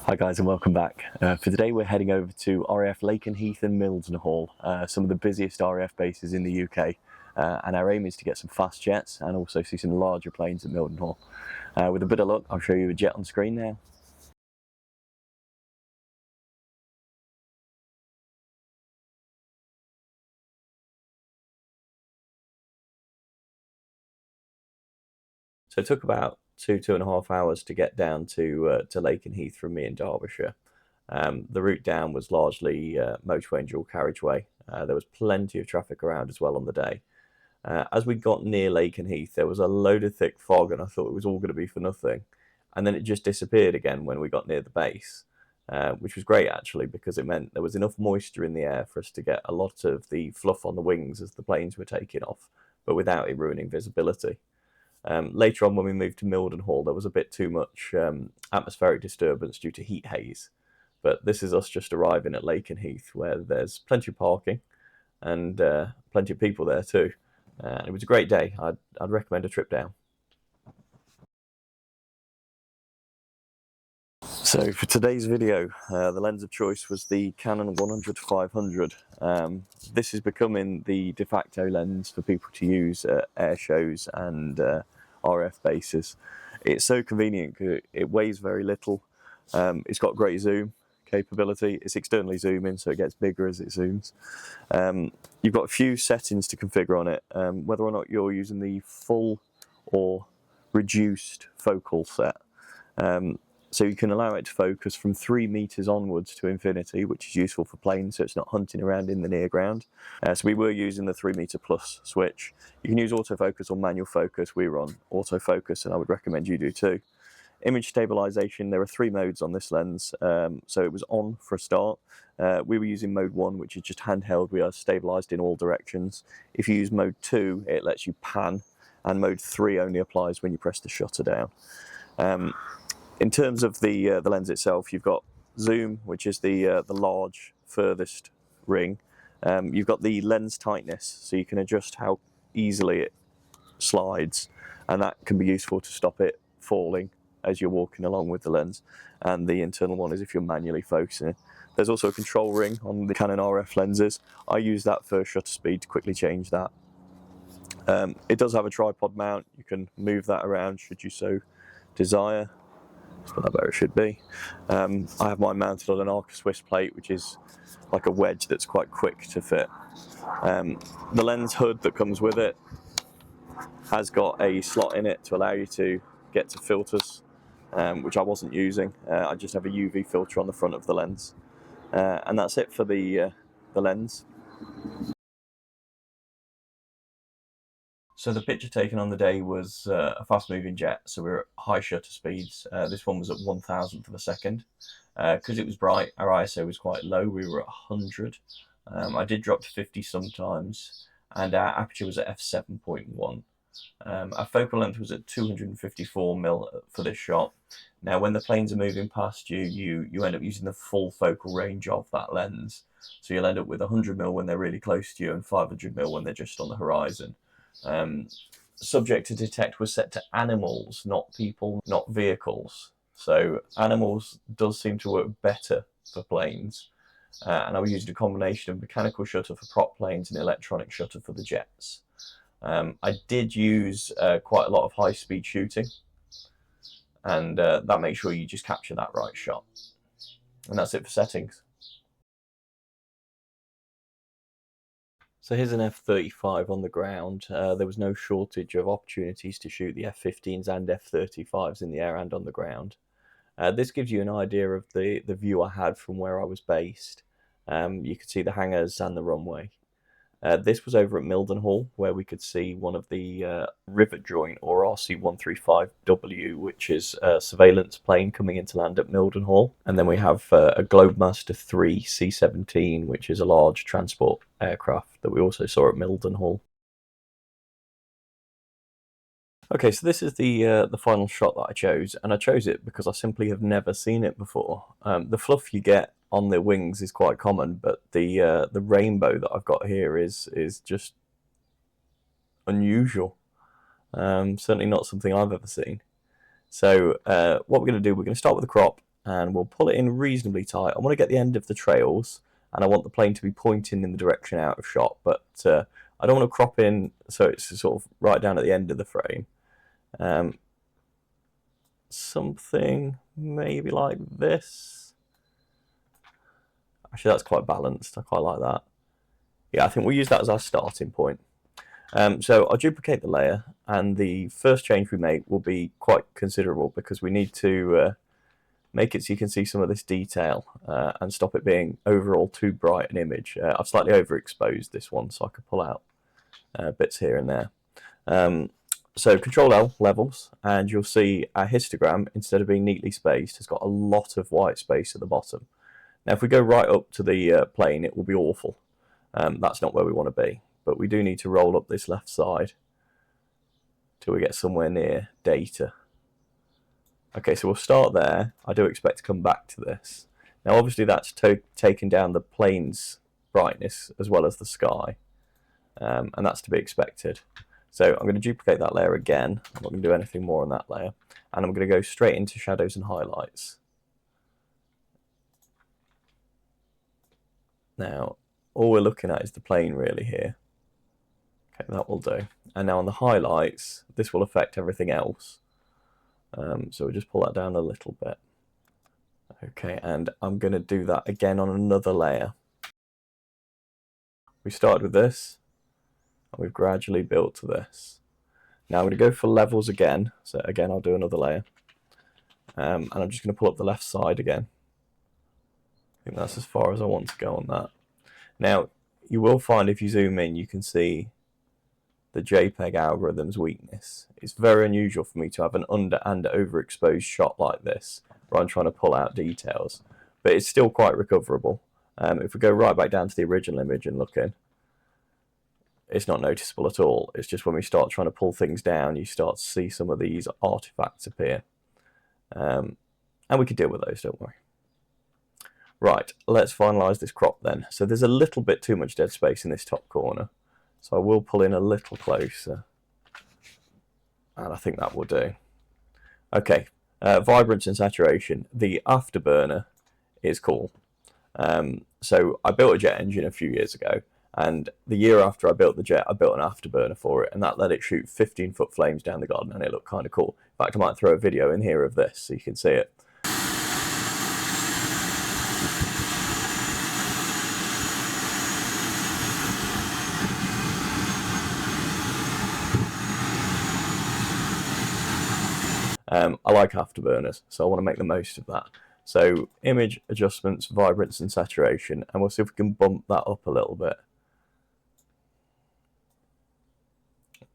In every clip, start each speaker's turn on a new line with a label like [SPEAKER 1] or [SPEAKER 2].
[SPEAKER 1] Hi guys and welcome back. For today we're heading over to RAF Lakenheath and Mildenhall, some of the busiest RAF bases in the UK, and our aim is to get some fast jets and also see some larger planes at Mildenhall. With a bit of luck I'll show you a jet on screen now. So it took about two and a half hours to get down to Lakenheath from me in Derbyshire. The route down was largely motorway and dual carriageway. There was plenty of traffic around as well on the day. As we got near Lakenheath, there was a load of thick fog, and I thought it was all going to be for nothing. And then it just disappeared again when we got near the base, which was great actually, because it meant there was enough moisture in the air for us to get a lot of the fluff on the wings as the planes were taking off, but without it ruining visibility. Later on, when we moved to Mildenhall, there was a bit too much atmospheric disturbance due to heat haze. But this is us just arriving at Lakenheath, where there's plenty of parking and plenty of people there too. It was a great day. I'd recommend a trip down. So for today's video, the lens of choice was the Canon 100-500. This is becoming the de facto lens for people to use at air shows and RF bases. It's so convenient because it weighs very little. It's got great zoom capability. It's externally zooming, so it gets bigger as it zooms. You've got a few settings to configure on it, whether or not you're using the full or reduced focal set. So you can allow it to focus from 3 meters onwards to infinity, which is useful for planes, so it's not hunting around in the near ground. So we were using the 3 meter plus switch. You can use autofocus or manual focus. We were on autofocus, and I would recommend you do too. Image stabilization, there are 3 modes on this lens. So it was on for a start. We were using mode 1, which is just handheld. We are stabilized in all directions. If you use mode 2, it lets you pan, and mode 3 only applies when you press the shutter down. In terms of the lens itself, you've got zoom, which is the large furthest ring. You've got the lens tightness, so you can adjust how easily it slides, and that can be useful to stop it falling as you're walking along with the lens. And the internal one is if you're manually focusing it. There's also a control ring on the Canon RF lenses. I use that for shutter speed to quickly change that. It does have a tripod mount. You can move that around should you so desire. Let's put that where it should be. I have mine mounted on an Arca Swiss plate, which is like a wedge that's quite quick to fit. The lens hood that comes with it has got a slot in it to allow you to get to filters, which I wasn't using. I just have a UV filter on the front of the lens. And that's it for the lens. So the picture taken on the day was a fast-moving jet, so we were at high shutter speeds. This one was at 1,000th of a second. Because it was bright, our ISO was quite low. We were at 100. I did drop to 50 sometimes, and our aperture was at f7.1. Our focal length was at 254mm for this shot. Now, when the planes are moving past you, you end up using the full focal range of that lens. So you'll end up with 100mm when they're really close to you and 500mm when they're just on the horizon. Subject to detect was set to animals, not people, not vehicles. So animals does seem to work better for planes. And I was using a combination of mechanical shutter for prop planes and electronic shutter for the jets. I did use quite a lot of high-speed shooting, and that makes sure you just capture that right shot. And that's it for settings. So here's an F35 on the ground. There was no shortage of opportunities to shoot the F-15s and F-35s in the air and on the ground. This gives you an idea of the view I had from where I was based. You could see the hangars and the runway. This was over at Mildenhall, where we could see one of the rivet joint, or RC-135W, which is a surveillance plane coming into land at Mildenhall. And then we have a Globemaster III C-17, which is a large transport aircraft that we also saw at Mildenhall. Okay, so this is the final shot that I chose, and I chose it because I simply have never seen it before. The fluff you get on the wings is quite common, but the rainbow that I've got here is just unusual. Certainly not something I've ever seen. So what we're going to do, we're going to start with the crop, and we'll pull it in reasonably tight. I want to get the end of the trails, and I want the plane to be pointing in the direction out of shot, but I don't want to crop in so it's sort of right down at the end of the frame. Something maybe like this. Actually, that's quite balanced. I quite like that. Yeah, I think we'll use that as our starting point. So I'll duplicate the layer, and the first change we make will be quite considerable because we need to make it so you can see some of this detail and stop it being overall too bright an image. I've slightly overexposed this one so I could pull out bits here and there. So Control L, levels, and you'll see our histogram, instead of being neatly spaced, has got a lot of white space at the bottom. Now if we go right up to the plane, it will be awful. That's not where we want to be, but we do need to roll up this left side till we get somewhere near data. Okay, so we'll start there. I do expect to come back to this. Now obviously that's taken down the plane's brightness as well as the sky, and that's to be expected. So I'm going to duplicate that layer again. I'm not going to do anything more on that layer, and I'm going to go straight into shadows and highlights. Now all we're looking at is the plane really here. Okay, that will do. And now on the highlights, this will affect everything else. So we'll just pull that down a little bit. Okay, and I'm going to do that again on another layer. We started with this, and we've gradually built to this. Now I'm going to go for levels again. So again, I'll do another layer. And I'm just going to pull up the left side again. I think that's as far as I want to go on that. Now, you will find if you zoom in, you can see the JPEG algorithm's weakness. It's very unusual for me to have an under and overexposed shot like this, where I'm trying to pull out details, but it's still quite recoverable. If we go right back down to the original image and look in, it's not noticeable at all. It's just when we start trying to pull things down, you start to see some of these artifacts appear. And we can deal with those, don't worry. Right, let's finalise this crop then. So there's a little bit too much dead space in this top corner, so I will pull in a little closer, and I think that will do. Okay, vibrance and saturation. The afterburner is cool. So I built a jet engine a few years ago, and the year after I built the jet, I built an afterburner for it, and that let it shoot 15-foot flames down the garden, and it looked kind of cool. In fact, I might throw a video in here of this so you can see it. I like afterburners, so I want to make the most of that. So image adjustments, vibrance and saturation, and we'll see if we can bump that up a little bit.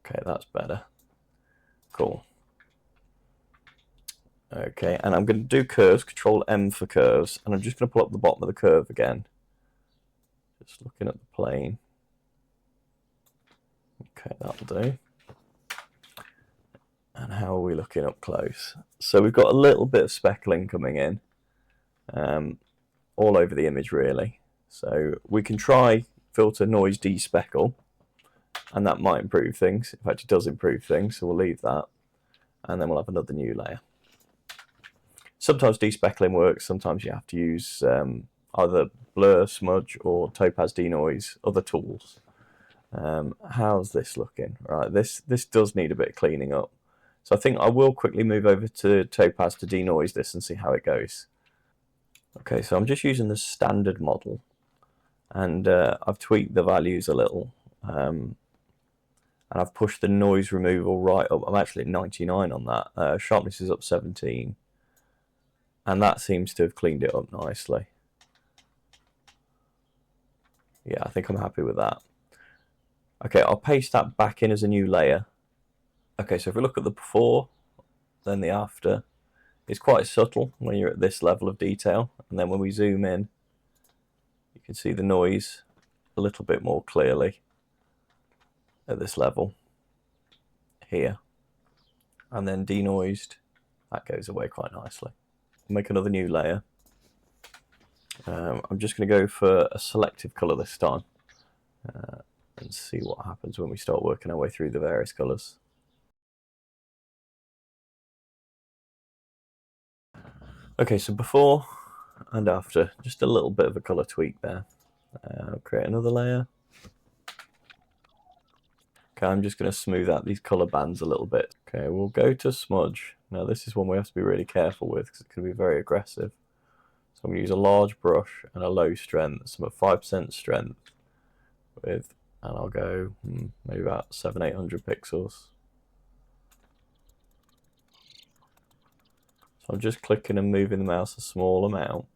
[SPEAKER 1] Okay, that's better. Cool. Okay, and I'm going to do curves, Control M for curves, and I'm just going to pull up the bottom of the curve again. Just looking at the plane. Okay, that'll do. And how are we looking up close? So we've got a little bit of speckling coming in, all over the image really. So we can try filter noise despeckle, and that might improve things. In fact, it does improve things, so we'll leave that. And then we'll have another new layer. Sometimes despeckling works, sometimes you have to use either blur, smudge, or topaz denoise, other tools. How's this looking? Right, this does need a bit of cleaning up. So I think I will quickly move over to topaz to denoise this and see how it goes. Okay, so I'm just using the standard model, and I've tweaked the values a little, and I've pushed the noise removal right up. I'm actually at 99 on that. Sharpness is up 17, and that seems to have cleaned it up nicely. Yeah, I think I'm happy with that. Okay, I'll paste that back in as a new layer. Okay, so if we look at the before, then the after, it's quite subtle when you're at this level of detail, and then when we zoom in, you can see the noise a little bit more clearly at this level here, and then denoised, that goes away quite nicely. I'll make another new layer. I'm just going to go for a selective colour this time, and see what happens when we start working our way through the various colours. Okay, so before and after, just a little bit of a colour tweak there. Create another layer. Okay, I'm just going to smooth out these colour bands a little bit. Okay, we'll go to smudge. Now this is one we have to be really careful with because it can be very aggressive. So I'm going to use a large brush and a low strength, some at 5% strength with, and I'll go maybe about 700-800 pixels. So I'm just clicking and moving the mouse a small amount.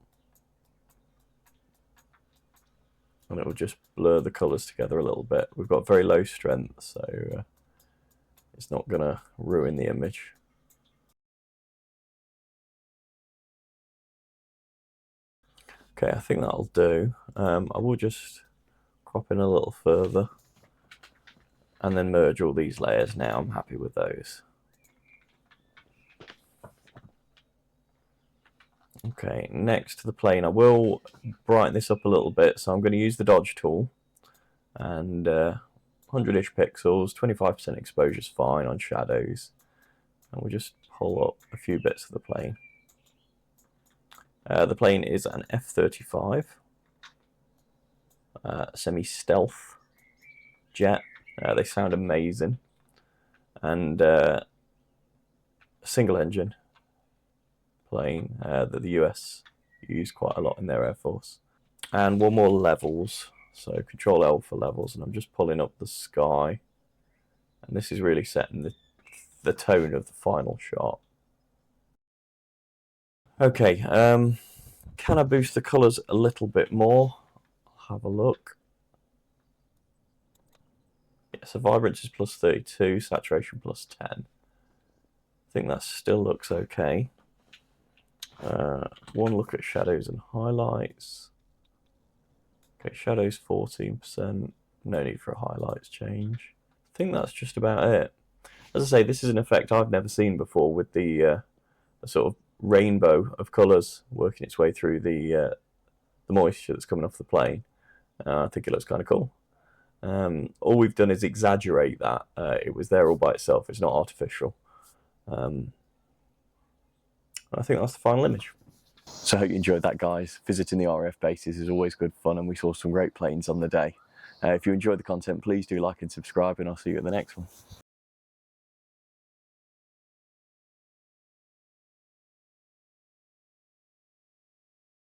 [SPEAKER 1] And it will just blur the colours together a little bit. We've got very low strength, so it's not going to ruin the image. Okay, I think that'll do. I will just crop in a little further and then merge all these layers now. I'm happy with those. Okay, next to the plane, I will brighten this up a little bit. So I'm going to use the dodge tool and 100-ish pixels, 25% exposure is fine on shadows. And we'll just pull up a few bits of the plane. The plane is an F35 semi-stealth jet. They sound amazing. And a single engine plane that the US use quite a lot in their Air Force. And one more levels. So Control L for levels, and I'm just pulling up the sky. And this is really setting the tone of the final shot. Okay, can I boost the colours a little bit more? I'll have a look. Yeah, so vibrance is plus 32, saturation plus 10. I think that still looks okay. One look at shadows and highlights. Okay, shadows 14%. No need for a highlights change. I think that's just about it. As I say, this is an effect I've never seen before with the sort of rainbow of colours working its way through the moisture that's coming off the plane. I think it looks kind of cool. All we've done is exaggerate that. It was there all by itself. It's not artificial. I think that's the final image. So I hope you enjoyed that, guys. Visiting the RAF bases is always good fun, and we saw some great planes on the day. If you enjoyed the content, please do like and subscribe, and I'll see you at the next one.